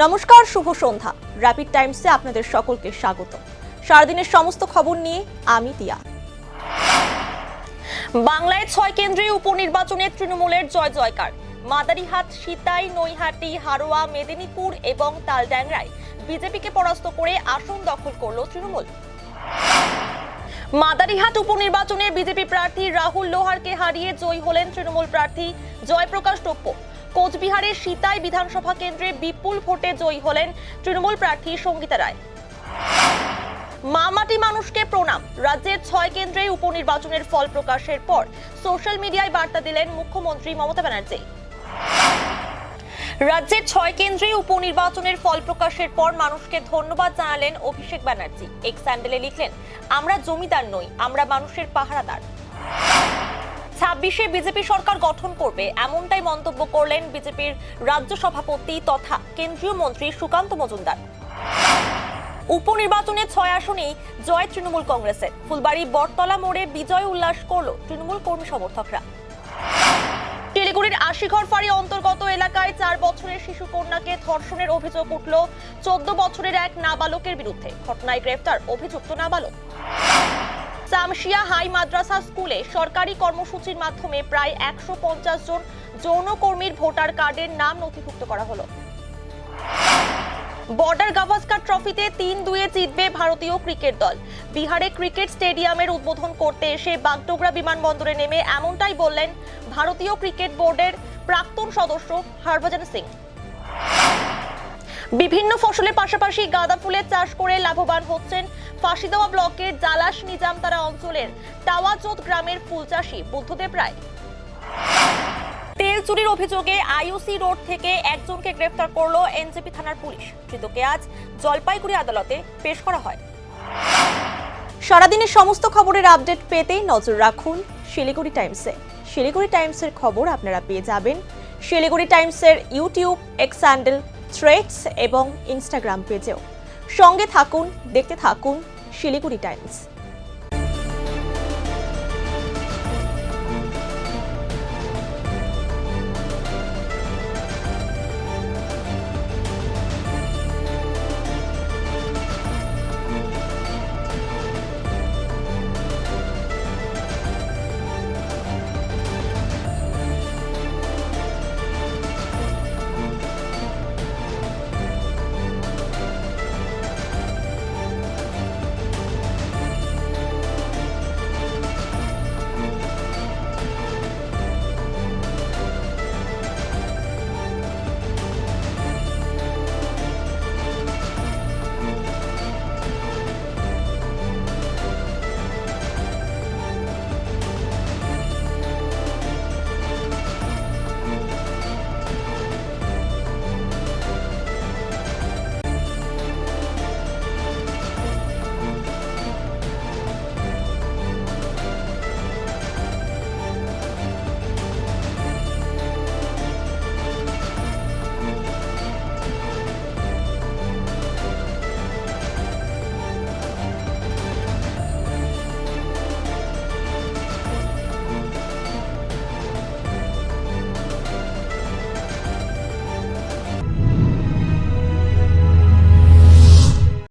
নমস্কার, শুভ সন্ধ্যা। র্যাপিড টাইমসে আপনাদের সকলকে স্বাগত। সারাদিনের সমস্ত খবর নিয়ে আমি তিয়া। বাংলায় 6 কেন্দ্রে উপনির্বাচনে তৃণমূলের জয় জয়কার। মাদারিহাট, সিতাই, নৈহাটি, হারোয়া, মেদিনীপুর এবং তালড্যাংরায় বিজেপিকে পরাস্ত করে আসন দখল করল তৃণমূল। মাদারিহাট উপনির্বাচনে বিজেপি প্রার্থী রাহুল লোহারকে হারিয়ে জয়ী হলেন তৃণমূল প্রার্থী জয়প্রকাশ টোপ্পো। কোচবিহারের সিতাই বিধানসভা কেন্দ্রে বিপুল ভোটে জয়ী হলেন তৃণমূল প্রার্থী সঙ্গীতা রায়। মামাটি মানুষকে প্রণাম। রাজ্যের 6 কেন্দ্রে উপনির্বাচনের ফল প্রকাশের পর সোশ্যাল মিডিয়ায় বার্তা দিলেন মুখ্যমন্ত্রী মমতা ব্যানার্জি। রাজ্যের 6 কেন্দ্রে উপনির্বাচনের ফল প্রকাশের পর মানুষকে ধন্যবাদ জানালেন অভিষেক ব্যানার্জি। এক্স হ্যান্ডেলে লিখলেন, আমরা জমিদার নই, আমরা মানুষের পাহারাদার। 26-এ বিজেপি সরকার গঠন করবে, এমনটাই মন্তব্য করলেন বিজেপির রাজ্য সভাপতি তথা কেন্দ্রীয় মন্ত্রী সুকান্ত মজুমদার। উপনির্বাচনে 6 আসনেই জয় তৃণমূল কংগ্রেসের। ফুলবাড়ি বটতলা মোড়ে বিজয় উল্লাস করল তৃণমূল কর্মী সমর্থকরা। শিলিগুড়ির আশিঘর ফাঁড়ি অন্তর্গত এলাকায় 4 বছরের শিশু কন্যাকে ধর্ষণের অভিযোগ উঠল 14 বছরের এক নাবালকের বিরুদ্ধে। ঘটনায় গ্রেফতার অভিযুক্ত নাবালক। সামশিয়া হাই মাদ্রাসা স্কুলে সরকারি কর্মসূচির মাধ্যমে প্রায় 150 জন যৌনকর্মীর ভোটার কার্ডের নাম নথিভুক্ত করা হলো। বর্ডার গাভাস্কার ট্রফিতে 3-2-এ জিতবে ভারতীয় ক্রিকেট দল। বিহারে ক্রিকেট স্টেডিয়ামের উদ্বোধন করতে এসে বাগডোগরা বিমানবন্দরে নেমে এমনটাই বললেন ভারতীয় ক্রিকেট বোর্ডের প্রাক্তন সদস্য হরভজন সিং। বিভিন্ন ফসলের পাশাপাশি গাঁদা ফুলের চাষ করে লাভবান হচ্ছেন ফাঁসিদেওয়া ব্লকের জালাশ নিজামতারা অঞ্চলের টাওয়াচোদ গ্রামের ফুল চাষী বুদ্ধদেব রায়। তেল চুরির অভিযোগে আইওসি রোড থেকে একজনকে গ্রেফতার করলো এনজেপি থানার পুলিশ। ধৃতকে আজ জলপাইগুড়ি আদালতে পেশ করা হয়। সারাদিনের সমস্ত খবরের আপডেট পেতে নজর রাখুন শিলিগুড়ি টাইমসে। শিলিগুড়ি টাইমসের খবর আপনারা পেয়ে যাবেন শিলিগুড়ি টাইমসের ইউটিউব, এক্স হ্যান্ডেল, থ্রেডস এবং ইনস্টাগ্রাম পেজেও। সঙ্গে থাকুন, দেখতে থাকুন শিলিগুড়ি টাইমস।